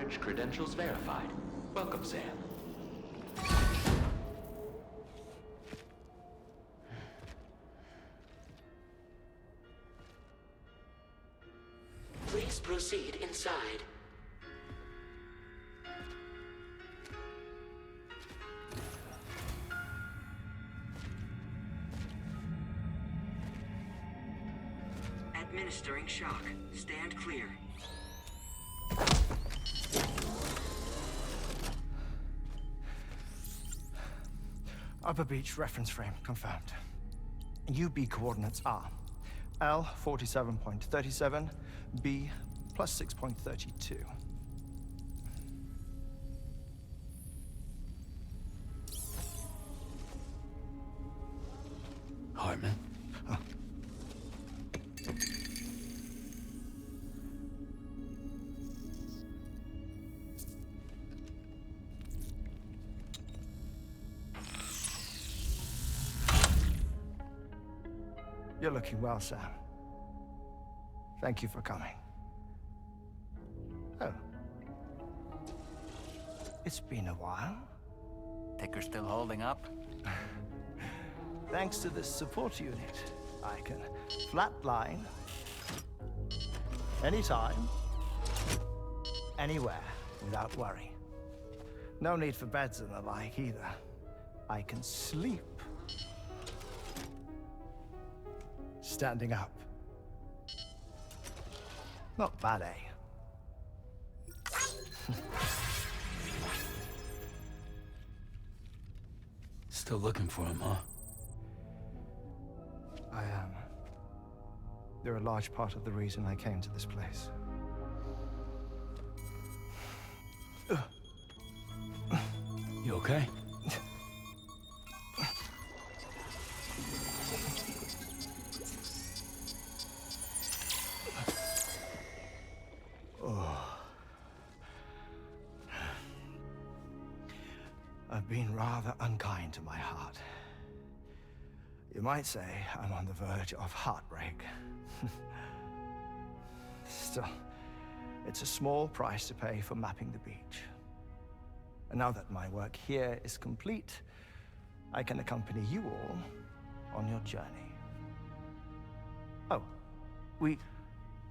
storage credentials verified. Welcome, Sam. Please proceed inside. Administering shock. Stand clear. Upper beach reference frame confirmed. UB coordinates are L 47.37, B plus 6.32. Hartman? Huh. You're looking well, Sam. Thank you for coming. Oh. It's been a while. Ticker still holding up? Thanks to this support unit, I can flatline anytime, anywhere, without worry. No need for beds and the like either. I can sleep standing up. Not bad, eh? Still looking for him, huh? I am. They're a large part of the reason I came to this place. You okay? I've been rather unkind to my heart. You might say I'm on the verge of heartbreak. Still, it's a small price to pay for mapping the beach. And now that my work here is complete, I can accompany you all on your journey. Oh, we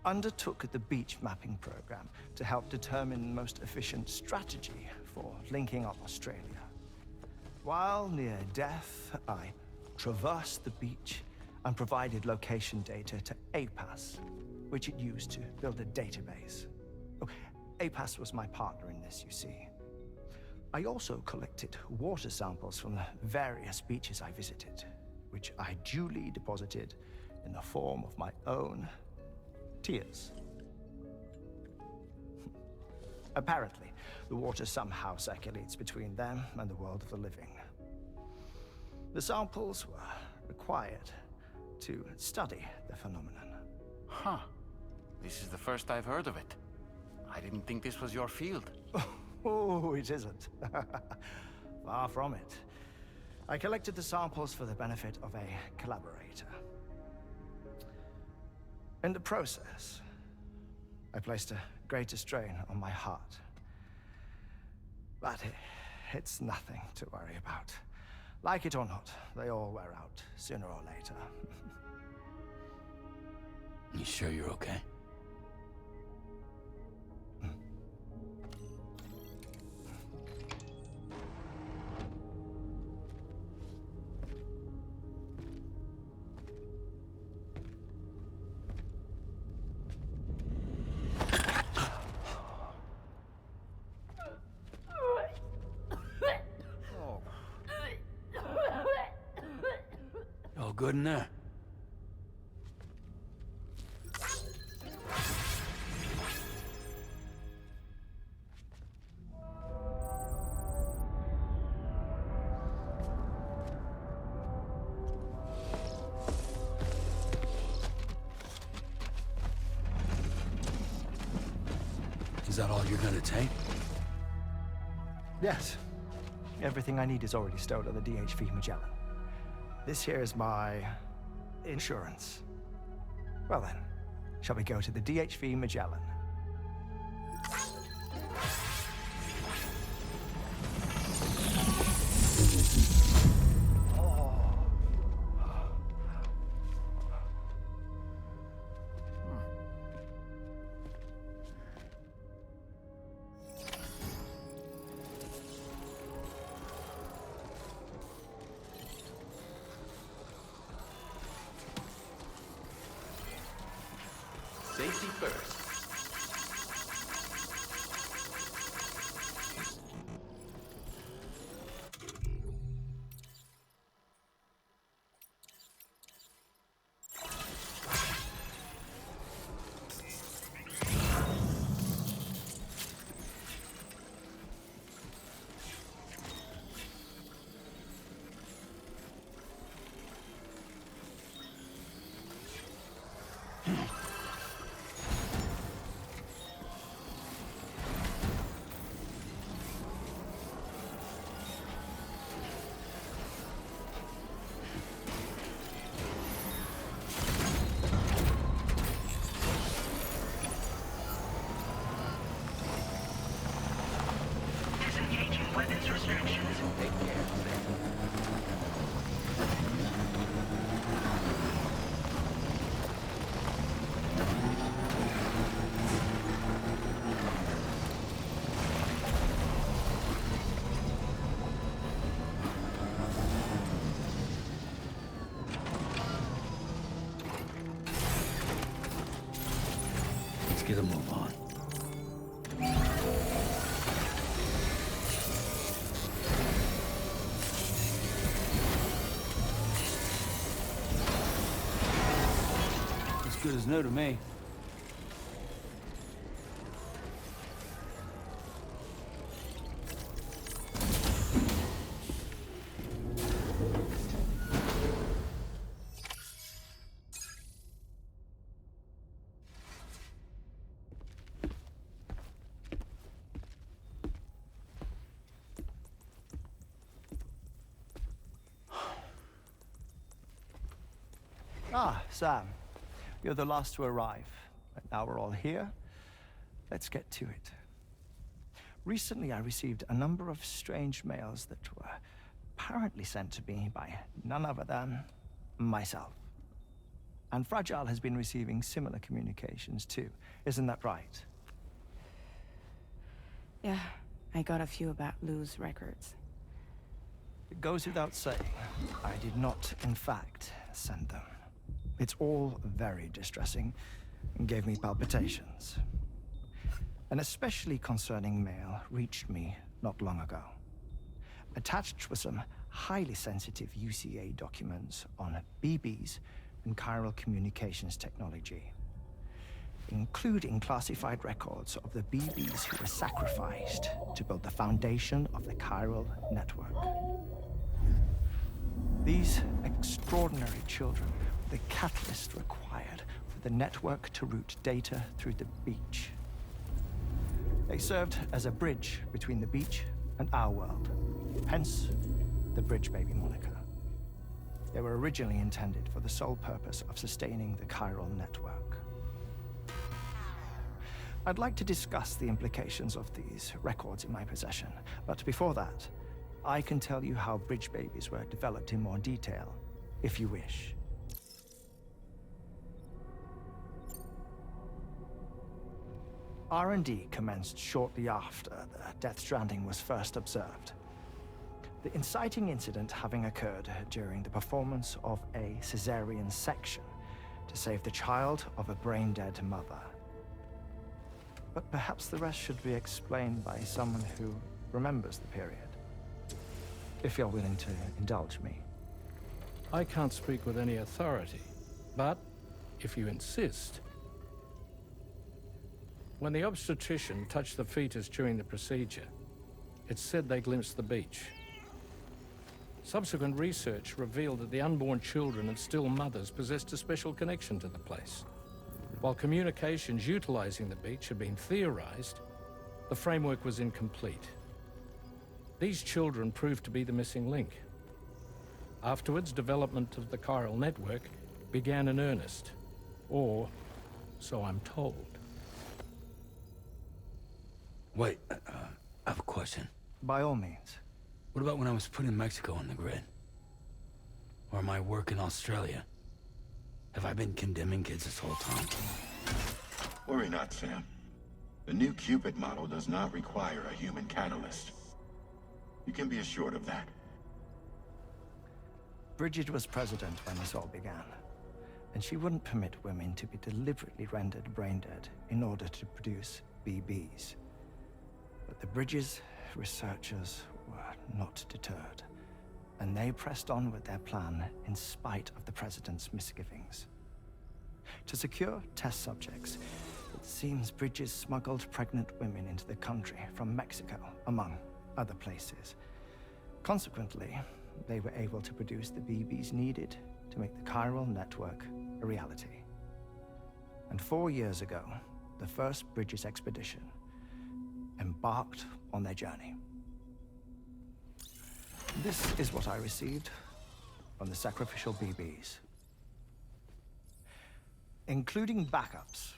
undertook the beach mapping program to help determine the most efficient strategy for linking up Australia. While near death, I traversed the beach and provided location data to APAS, which it used to build a database. Oh, APAS was my partner in this, you see. I also collected water samples from the various beaches I visited, which I duly deposited in the form of my own tears. Apparently, the water somehow circulates between them and the world of the living. The samples were required to study the phenomenon. Huh. This is the first I've heard of it. I didn't think this was your field. Oh, it isn't. Far from it. I collected the samples for the benefit of a collaborator. In the process, I placed a greater strain on my heart. But it's nothing to worry about. Like it or not, they all wear out sooner or later. You sure you're okay? All good in there? Is that all you're gonna take? Yes. Everything I need is already stowed on the DHV Magellan. This here is my insurance. Well then, shall we go to the DHV Magellan? Safety first. Disengaging weapons restrictions. Take care, Sam. Let's get a move on. As good as new to me. Ah, Sam. You're the last to arrive. But now we're all here. Let's get to it. Recently, I received a number of strange mails that were apparently sent to me by none other than myself. And Fragile has been receiving similar communications too. Isn't that right? Yeah, I got a few about Lou's records. It goes without saying, I did not, in fact, send them. It's all very distressing and gave me palpitations. An especially concerning mail reached me not long ago. Attached were some highly sensitive UCA documents on BBs and chiral communications technology, including classified records of the BBs who were sacrificed to build the foundation of the chiral network. These extraordinary children were the catalyst required for the network to route data through the beach. They served as a bridge between the beach and our world, hence the Bridge Baby moniker. They were originally intended for the sole purpose of sustaining the chiral network. I'd like to discuss the implications of these records in my possession, but before that, I can tell you how Bridge Babies were developed in more detail, if you wish. R&D commenced shortly after the Death Stranding was first observed. The inciting incident having occurred during the performance of a cesarean section to save the child of a brain-dead mother. But perhaps the rest should be explained by someone who remembers the period. If you're willing to indulge me. I can't speak with any authority, but if you insist. When the obstetrician touched the fetus during the procedure, it's said they glimpsed the beach. Subsequent research revealed that the unborn children and still mothers possessed a special connection to the place. While communications utilizing the beach had been theorized, the framework was incomplete. These children proved to be the missing link. Afterwards, development of the chiral network began in earnest, or so I'm told. Wait, I have a question. By all means. What about when I was put in Mexico on the grid? Or my work in Australia? Have I been condemning kids this whole time? Worry not, Sam. The new Cupid model does not require a human catalyst. You can be assured of that. Bridget was president when this all began. and she wouldn't permit women to be deliberately rendered brain dead in order to produce BBs. But the Bridges researchers were not deterred, and they pressed on with their plan in spite of the President's misgivings. To secure test subjects, it seems Bridges smuggled pregnant women into the country from Mexico, among other places. Consequently, they were able to produce the BBs needed to make the chiral network a reality. And 4 years ago, the first Bridges expedition embarked on their journey. This is what I received from the sacrificial BBs. Including backups,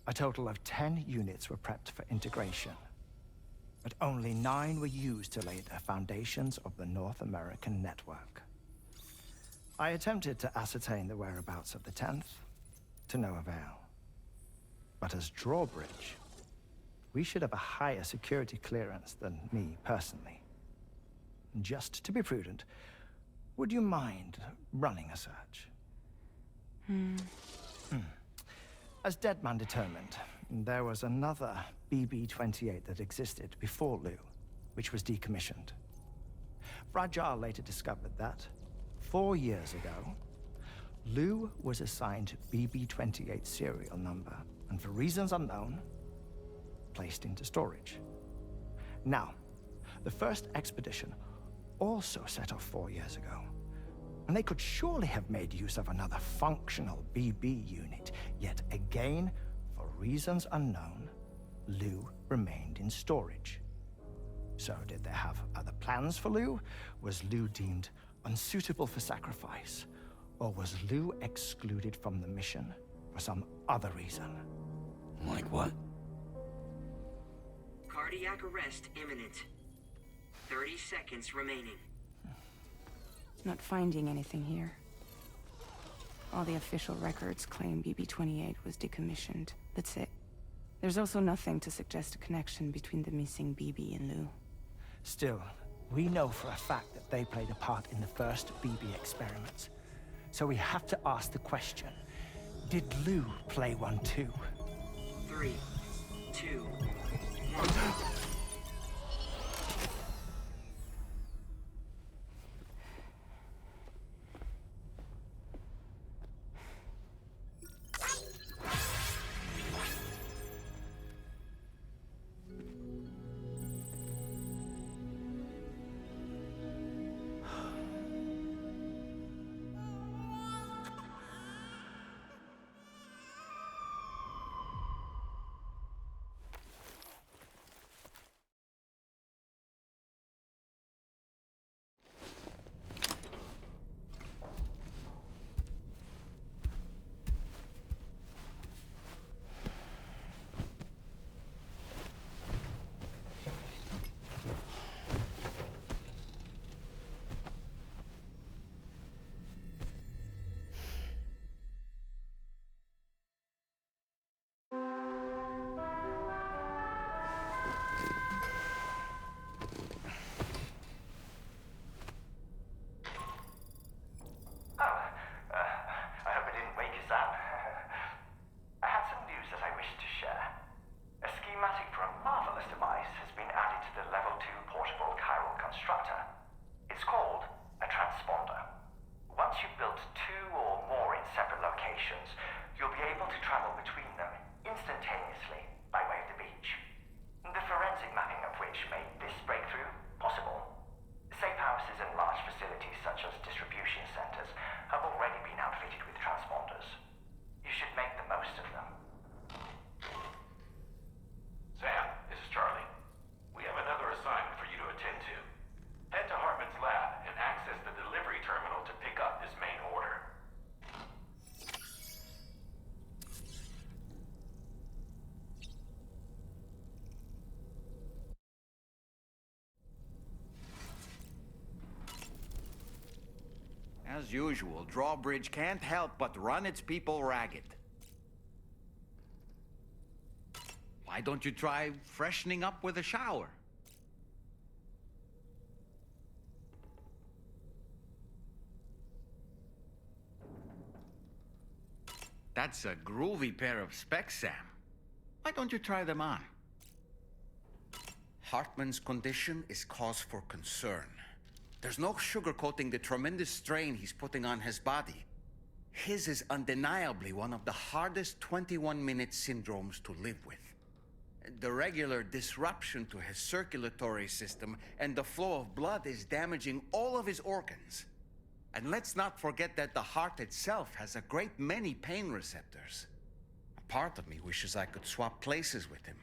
a total of 10 units were prepped for integration, but only 9 were used to lay the foundations of the North American network. I attempted to ascertain the whereabouts of the 10th, to no avail. But as drawbridge, we should have a higher security clearance than me personally. Just to be prudent, would you mind running a search? As Deadman determined, there was another BB-28 that existed before Lou, which was decommissioned. Fragile later discovered that, 4 years ago, Lou was assigned BB-28 serial number, and for reasons unknown, placed into storage. Now, the first expedition also set off 4 years ago, and they could surely have made use of another functional BB unit, yet again, for reasons unknown, Lou remained in storage. So did they have other plans for Lou? Was Lou deemed unsuitable for sacrifice? Or was Lou excluded from the mission for some other reason? Like what? Cardiac arrest imminent. 30 seconds remaining. Not finding anything here. All the official records claim BB-28 was decommissioned. That's it. There's also nothing to suggest a connection between the missing BB and Lou. Still, we know for a fact that they played a part in the first BB experiments. So we have to ask the question, did Lou play one too? 3, 2, 1. As usual, Drawbridge can't help but run its people ragged. Why don't you try freshening up with a shower? That's a groovy pair of specs, Sam. Why don't you try them on? Hartman's condition is cause for concern. There's no sugarcoating the tremendous strain he's putting on his body. His is undeniably one of the hardest 21-minute syndromes to live with. The regular disruption to his circulatory system and the flow of blood is damaging all of his organs. And let's not forget that the heart itself has a great many pain receptors. A part of me wishes I could swap places with him.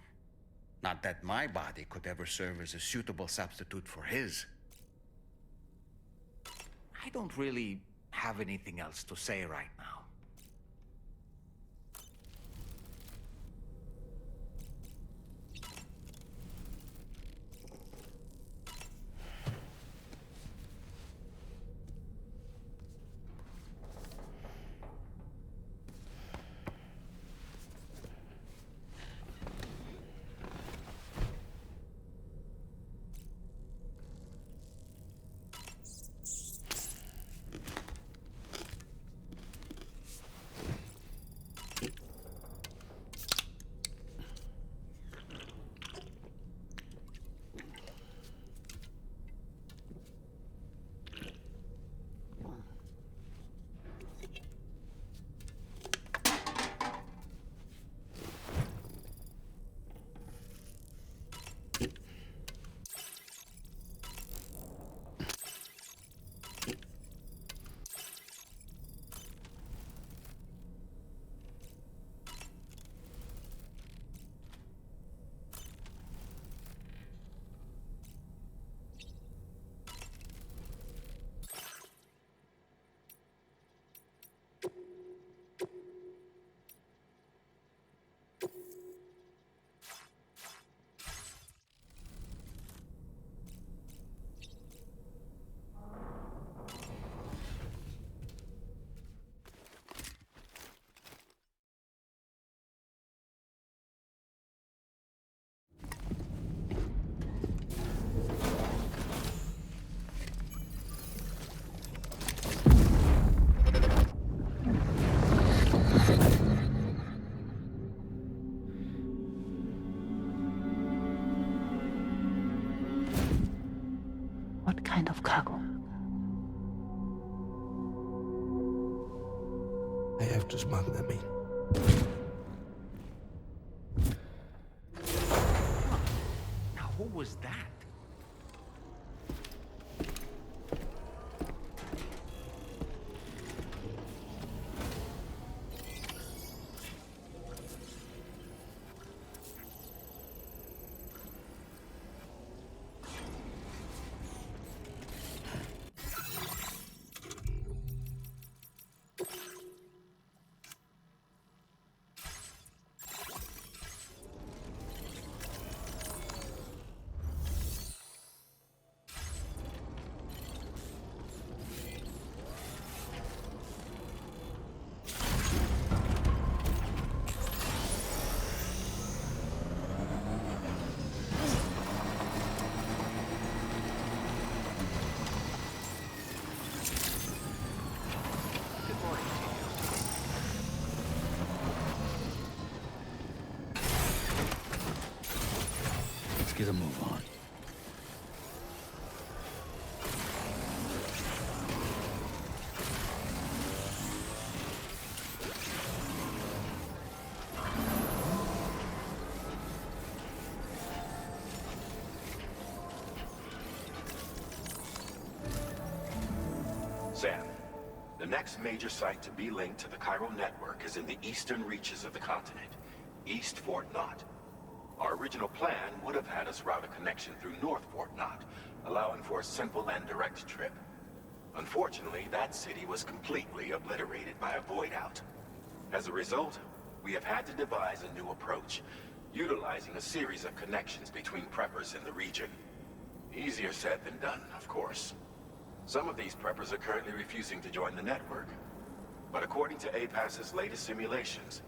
Not that my body could ever serve as a suitable substitute for his. I don't really have anything else to say right now. What kind of cargo? I have to smuggle them in. Now, who was that? Let's get a move on. Sam, the next major site to be linked to the chiral network is in the eastern reaches of the continent, East Fort Knott. Our original plan would have had us route a connection through North Fort Knott, allowing for a simple and direct trip. Unfortunately, that city was completely obliterated by a void-out. As a result, we have had to devise a new approach, utilizing a series of connections between preppers in the region. Easier said than done, of course. Some of these preppers are currently refusing to join the network. But according to APAS's latest simulations,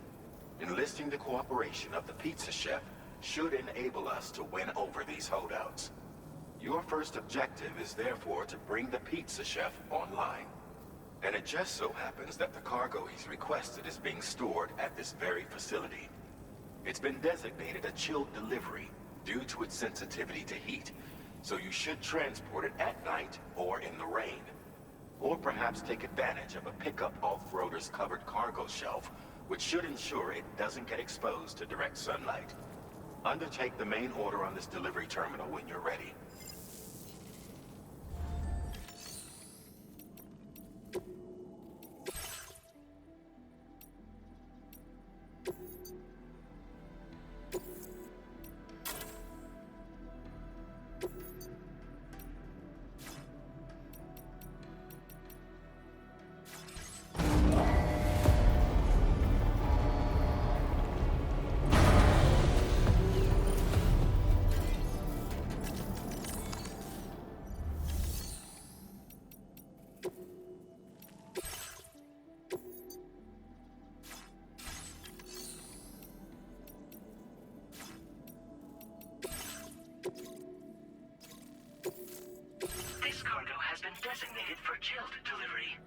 enlisting the cooperation of the pizza chef should enable us to win over these holdouts. Your first objective is therefore to bring the pizza chef online. And it just so happens that the cargo he's requested is being stored at this very facility. It's been designated a chilled delivery due to its sensitivity to heat, so you should transport it at night or in the rain. Or perhaps take advantage of a pickup off-roader's covered cargo shelf, which should ensure it doesn't get exposed to direct sunlight. Undertake the main order on this delivery terminal when you're ready. This cargo has been designated for chilled delivery.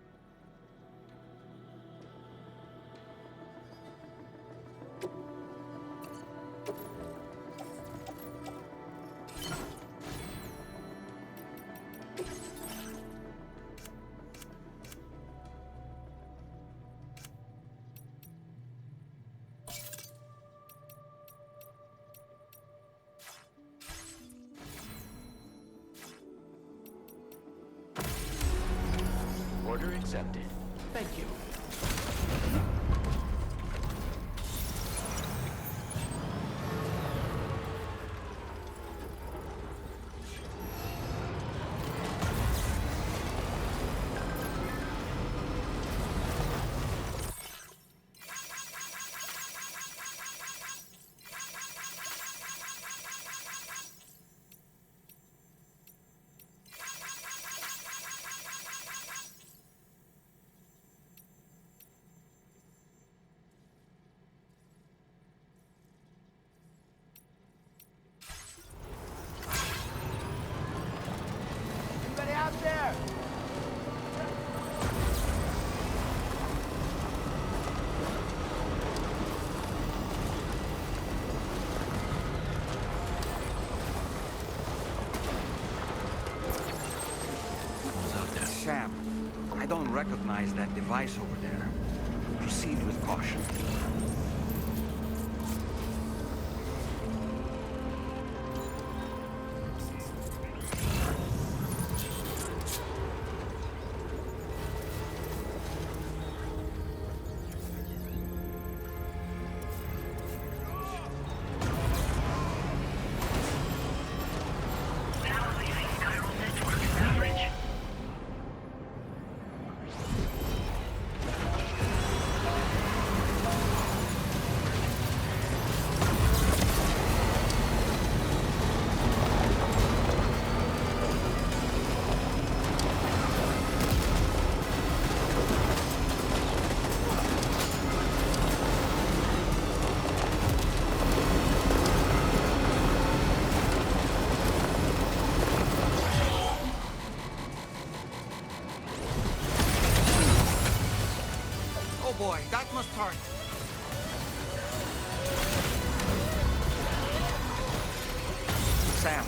Order accepted. Thank you. Anybody out there? Sam, I don't recognize that device over there. Proceed with caution. Now leaving chiral network coverage. Oh boy, that must hurt. Sam,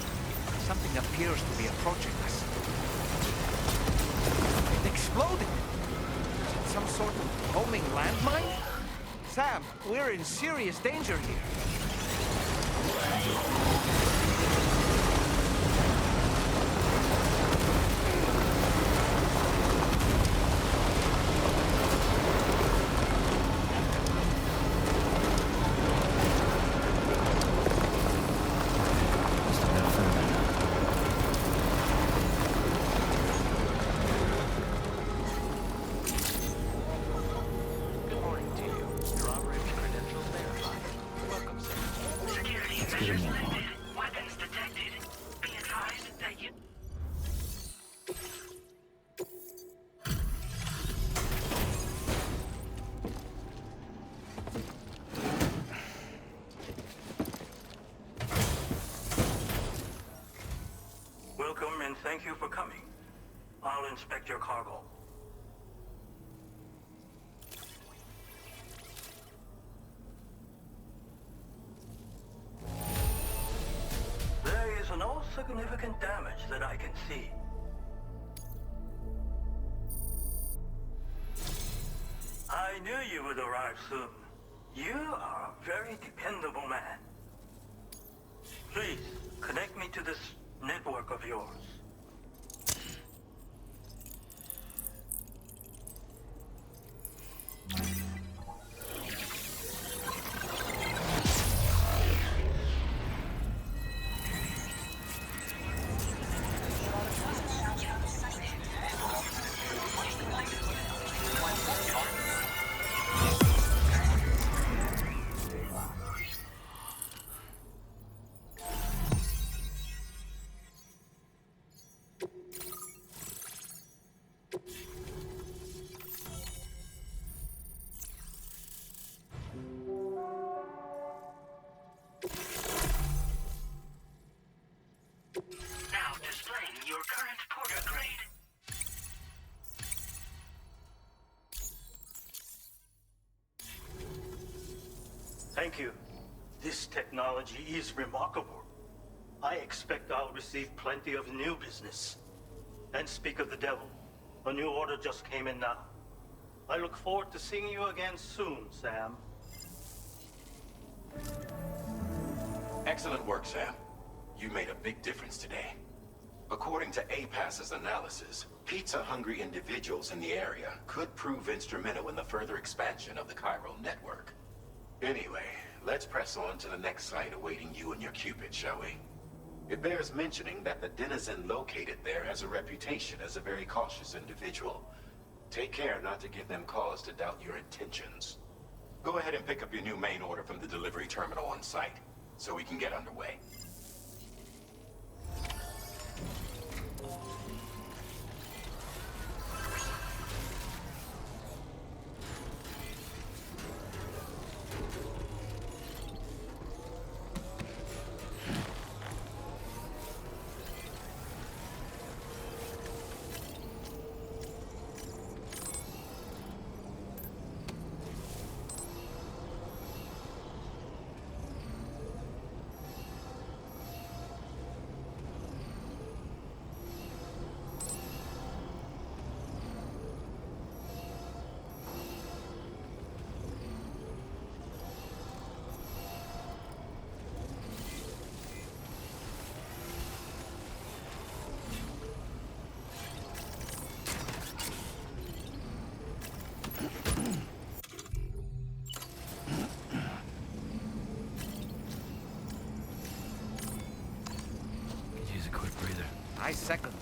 something appears to be approaching us. It exploded. Is it some sort of homing landmine? Sam, we're in serious danger here. Good morning to you. Drawbridge credentials verified. Welcome, sir. Security measures lifted. Weapons detected. Be advised that you... Welcome and thank you for coming. I'll inspect your cargo. significant damage that I can see. I knew you would arrive soon. You are a very dependable man. Please, connect me to this network of yours. Now displaying your current porter grade. Thank you. This technology is remarkable. I expect I'll receive plenty of new business. And speak of the devil, a new order just came in now. I look forward to seeing you again soon, Sam. Excellent work, Sam. You made a big difference today. According to APAS's analysis, pizza-hungry individuals in the area could prove instrumental in the further expansion of the chiral network. Anyway, let's press on to the next site awaiting you and your Cupid, shall we? It bears mentioning that the denizen located there has a reputation as a very cautious individual. Take care not to give them cause to doubt your intentions. Go ahead and pick up your new main order from the delivery terminal on site, so we can get underway. Could use a quick breather. I second